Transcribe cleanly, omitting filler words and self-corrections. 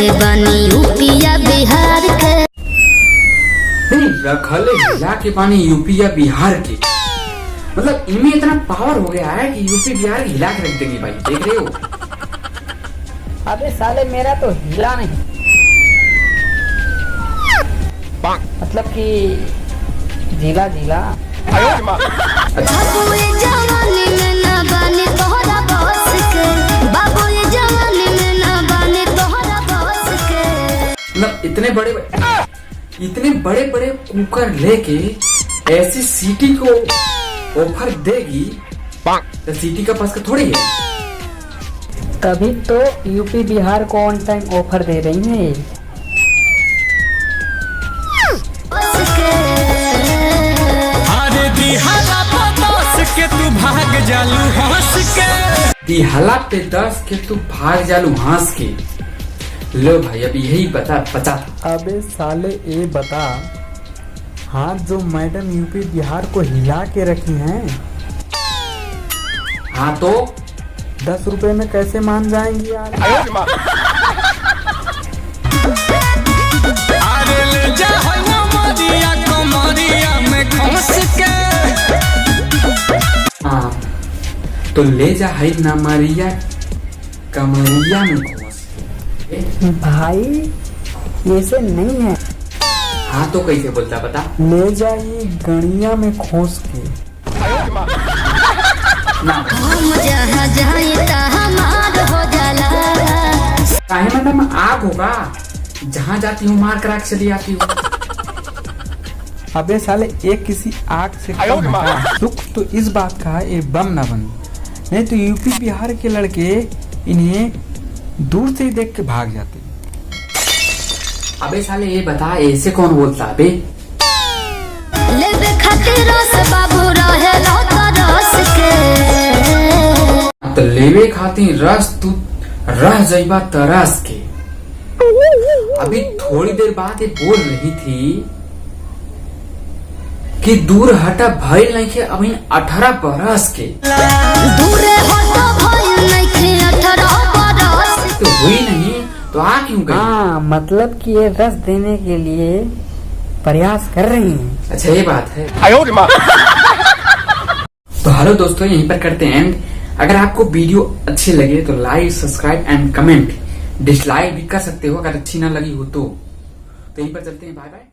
के बानी यूपिया बिहार के। रखले हिला के बानी यूपी या बिहार के, मतलब इनमें इतना पावर हो गया है कि यूपी बिहार हिला के रख देंगे भाई, देख रहे हो। अबे साले मेरा तो हिला नहीं, मतलब कि जिला जिला। बाबू ये जवानी में ना बानी तोहरा बस के, बाबू ये जवानी में ना बानी तोहरा बस के। मतलब इतने बड़े बड़े कुकर लेके ऐसी सिटी को ऑफर देगी तो सिटी का पास का थोड़ी है। तभी तो यूपी बिहार को ऑन टाइम ऑफर दे रही है। अरे दिहाला पे 10 के तू भाग जालू हंस के, दिहाला पे 10 के तू भाग जालू हंस के। लो भाई अब यही बचा था। अबे साले ये बता, हाँ जो मैडम यूपी बिहार को हिला के रखी हैं, हाँ तो 10 रुपए में कैसे मान जाएंगी यार। अरे ले जा मरिया कमरिया में घुस के। हाँ तो ले जा है ना मारिया कमरिया में घुस के। भाई ये से नहीं है। हाँ तो कैसे बोलता बता। ले जाइए गणिया में खोस के। ना हम जहाँ जाए हमार हो जाला। काहे मैडम आग होगा, जहाँ जाती हूँ मार करा के चली आती हूँ। अबे साले एक किसी आग से कम है। दुख तो इस बात का है ये बम ना बन, नहीं तो यूपी बिहार के लड़के इन्हें दूर से ही देख के भाग जाते। अबे साले ये बता ऐसे कौन बोलता अबे। लेबे खातिर रस बाबू रहे रस के। तो लेवे खातिर रस तू रह जाइबा तरस के। अभी थोड़ी देर बाद ये बोल रही थी कि दूर हटा भइल नहीं के अभी 18 बरस के। दूरे हटा भइल नहीं के 18 बरस। तो हुई नहीं तो आ क्यों गई। हाँ मतलब कि ये रस देने के लिए प्रयास कर रही हैं। अच्छा ये बात है। तो हेलो दोस्तों, यहीं पर करते हैं एंड। अगर आपको वीडियो अच्छी लगे तो like subscribe and comment. Dislike भी कर सकते हो अगर अच्छी ना लगी हो तो यहीं पर चलते हैं। Bye bye.